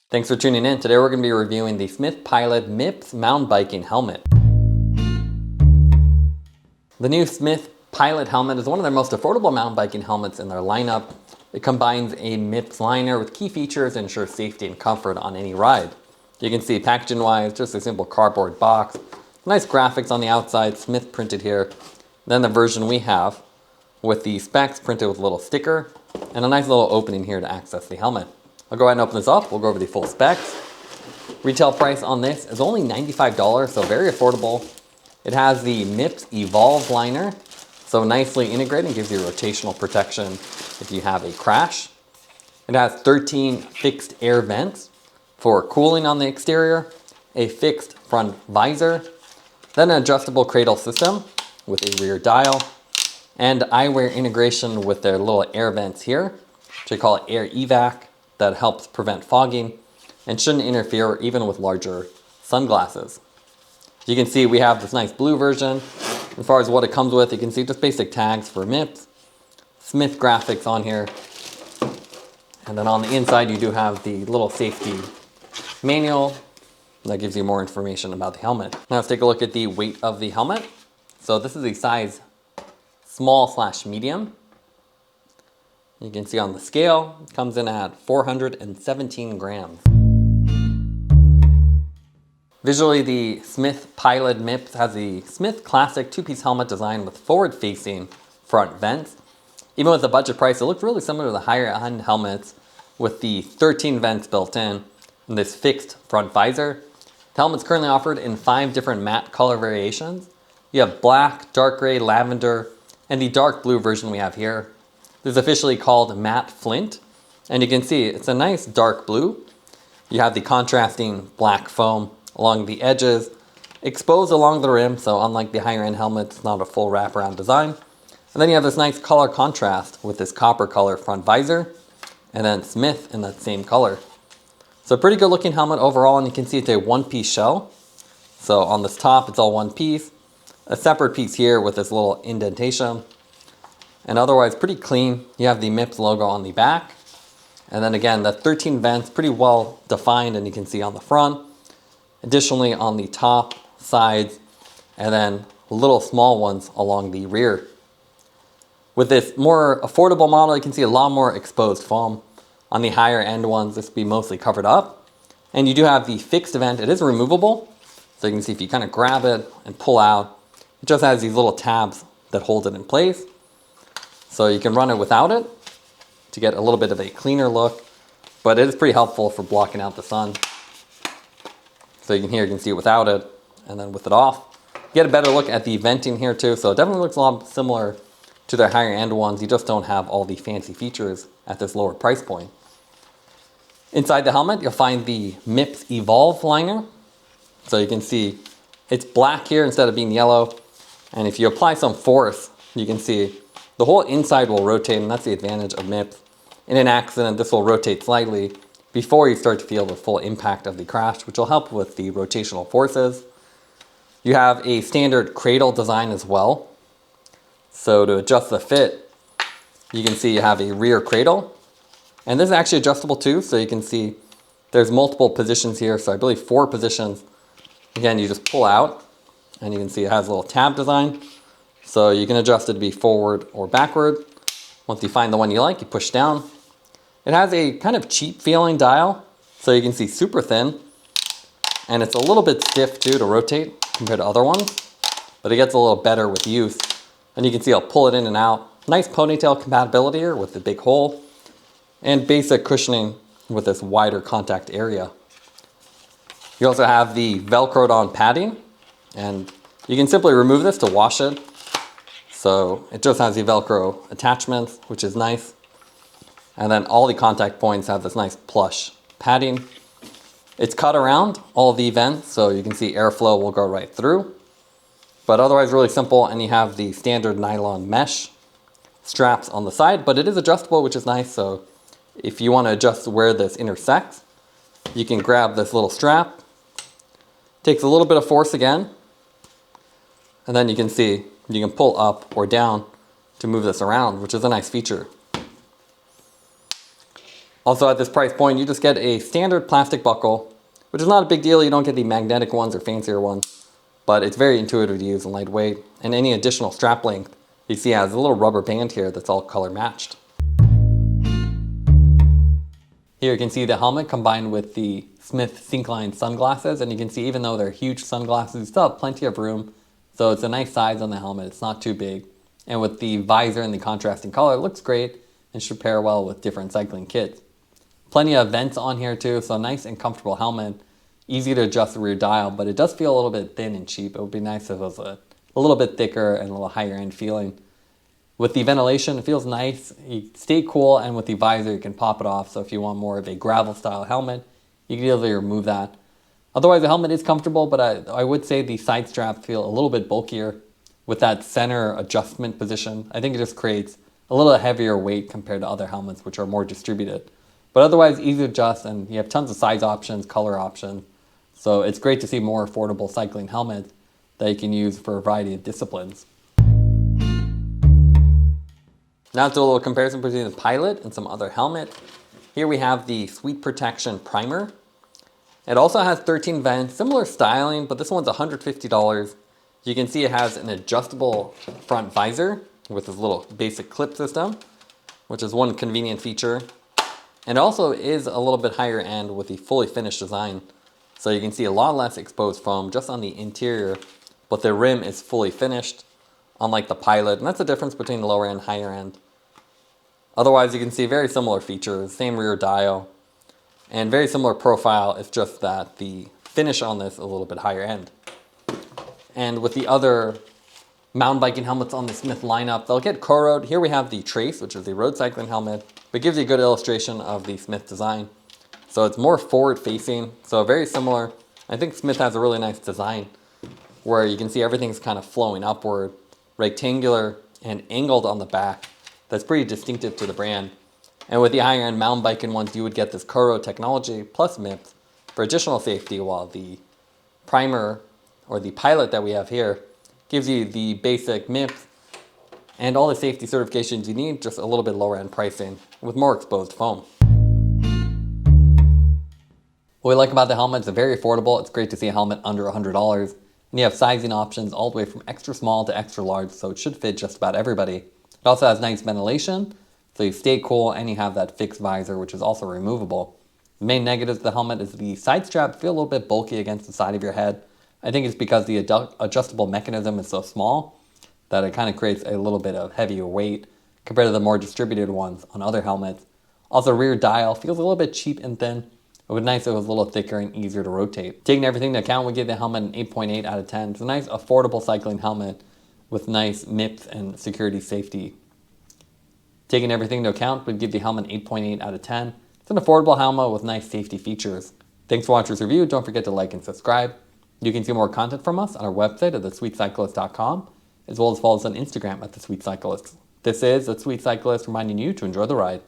Thanks for tuning in. Today we're going to be reviewing the Smith Pilot MIPS mountain biking helmet. The new Smith Pilot helmet is one of their most affordable mountain biking helmets in their lineup. It combines a MIPS liner with key features to ensure safety and comfort on any ride. You can see packaging wise, just a simple cardboard box. Nice graphics on the outside, Smith printed here. Then the version we have with the specs printed with a little sticker and a nice little opening here to access the helmet. I'll go ahead and open this up. We'll go over the full specs. Retail price on this is only $95, so very affordable. It has the MIPS Evolve liner, so nicely integrated and gives you rotational protection if you have a crash. It has 13 fixed air vents for cooling on the exterior, a fixed front visor, then an adjustable cradle system with a rear dial, and eyewear integration with their little air vents here, which they call it air evac, that helps prevent fogging and shouldn't interfere even with larger sunglasses. You can see we have this nice blue version. As far as what it comes with, you can see just basic tags for MIPS, Smith graphics on here, and then on the inside you do have the little safety manual that gives you more information about the helmet. Now let's take a look at the weight of the helmet. So this is a size small/medium. You can see on the scale, it comes in at 417 grams. Visually, the Smith Pilot MIPS has the Smith Classic two-piece helmet design with forward-facing front vents. Even with the budget price, it looked really similar to the higher-end helmets with the 13 vents built in and this fixed front visor. The helmet's currently offered in 5 different matte color variations. You have black, dark gray, lavender, and the dark blue version we have here. This is officially called Matte Flint, and you can see it's a nice dark blue. You have the contrasting black foam along the edges, exposed along the rim, so unlike the higher end helmets, it's not a full wraparound design. And then you have this nice color contrast with this copper color front visor, and then Smith in that same color. So a pretty good looking helmet overall, and you can see it's a one-piece shell. So on this top, it's all one piece. A separate piece here with this little indentation. And otherwise pretty clean. You have the MIPS logo on the back. And then again, the 13 vents, pretty well defined, and you can see on the front. Additionally, on the top, sides, and then little small ones along the rear. With this more affordable model, you can see a lot more exposed foam. On the higher end ones, this will be mostly covered up. And you do have the fixed vent. It is removable. So you can see if you kind of grab it and pull out, it just has these little tabs that hold it in place. So you can run it without it to get a little bit of a cleaner look, but it is pretty helpful for blocking out the sun. So you can see it without it, and then with it off. You get a better look at the venting here too, so it definitely looks a lot similar to their higher end ones. You just don't have all the fancy features at this lower price point. Inside the helmet, you'll find the MIPS Evolve liner. So you can see it's black here instead of being yellow. And if you apply some force, you can see the whole inside will rotate, and that's the advantage of MIPS. In an accident, this will rotate slightly before you start to feel the full impact of the crash, which will help with the rotational forces. You have a standard cradle design as well. So to adjust the fit, you can see you have a rear cradle. And this is actually adjustable too, so you can see there's multiple positions here. So I believe 4 positions. Again, you just pull out, and you can see it has a little tab design. So you can adjust it to be forward or backward. Once you find the one you like, you push down. It has a kind of cheap feeling dial, so you can see super thin. And it's a little bit stiff too to rotate compared to other ones, but it gets a little better with use. And you can see I'll pull it in and out. Nice ponytail compatibility here with the big hole, and basic cushioning with this wider contact area. You also have the Velcroed on padding, and you can simply remove this to wash it. So it just has the Velcro attachments, which is nice. And then all the contact points have this nice plush padding. It's cut around all the vents, so you can see airflow will go right through. But otherwise really simple, and you have the standard nylon mesh straps on the side, but it is adjustable, which is nice. So if you want to adjust where this intersects, you can grab this little strap. Takes a little bit of force again, and then you can see you can pull up or down to move this around, which is a nice feature. Also at this price point, you just get a standard plastic buckle, which is not a big deal. You don't get the magnetic ones or fancier ones, but it's very intuitive to use and lightweight. And any additional strap length, you see it has a little rubber band here that's all color matched. Here you can see the helmet combined with the Smith Syncline sunglasses, and you can see even though they're huge sunglasses, you still have plenty of room. So it's a nice size on the helmet, it's not too big. And with the visor and the contrasting color, it looks great and should pair well with different cycling kits. Plenty of vents on here too, so nice and comfortable helmet. Easy to adjust the rear dial, but it does feel a little bit thin and cheap. It would be nice if it was a little bit thicker and a little higher end feeling. With the ventilation, it feels nice. You stay cool, and with the visor, you can pop it off. So if you want more of a gravel style helmet, you can easily remove that. Otherwise, the helmet is comfortable, but I would say the side straps feel a little bit bulkier with that center adjustment position. I think it just creates a little heavier weight compared to other helmets, which are more distributed. But otherwise, easy to adjust, and you have tons of size options, color options. So it's great to see more affordable cycling helmets that you can use for a variety of disciplines. Now let's do a little comparison between the Pilot and some other helmet. Here we have the Sweet Protection Primer. It also has 13 vents, similar styling, but this one's $150. You can see it has an adjustable front visor with this little basic clip system, which is one convenient feature. And it also is a little bit higher end with the fully finished design. So you can see a lot less exposed foam just on the interior, but the rim is fully finished, unlike the Pilot. And that's the difference between the lower end and higher end. Otherwise, you can see very similar features, same rear dial, and very similar profile. It's just that the finish on this is a little bit higher end. And with the other mountain biking helmets on the Smith lineup, they'll get co-road. Here we have the Trace, which is the road cycling helmet, but gives you a good illustration of the Smith design. So it's more forward facing, so very similar. I think Smith has a really nice design where you can see everything's kind of flowing upward, rectangular and angled on the back. That's pretty distinctive to the brand. And with the higher end mountain biking ones, you would get this co-road technology plus MIPS for additional safety, while the primer or the Pilot that we have here gives you the basic MIPS and all the safety certifications you need, just a little bit lower end pricing with more exposed foam. What we like about the helmet is they're very affordable. It's great to see a helmet under $100. And you have sizing options all the way from extra small to extra large, so it should fit just about everybody. It also has nice ventilation, so you stay cool, and you have that fixed visor, which is also removable. The main negatives of the helmet is the side strap feel a little bit bulky against the side of your head. I think it's because the adjustable mechanism is so small that it kind of creates a little bit of heavier weight compared to the more distributed ones on other helmets. Also, rear dial feels a little bit cheap and thin. It would be nice if it was a little thicker and easier to rotate. Taking everything into account, we give the helmet an 8.8 out of 10. It's a nice, affordable cycling helmet with nice MIPS and security safety. Taking everything into account, we'd give the helmet an 8.8 out of 10. It's an affordable helmet with nice safety features. Thanks for watching this review. Don't forget to like and subscribe. You can see more content from us on our website at thesweetcyclist.com, as well as follow us on Instagram at thesweetcyclist. This is The Sweet Cyclist, reminding you to enjoy the ride.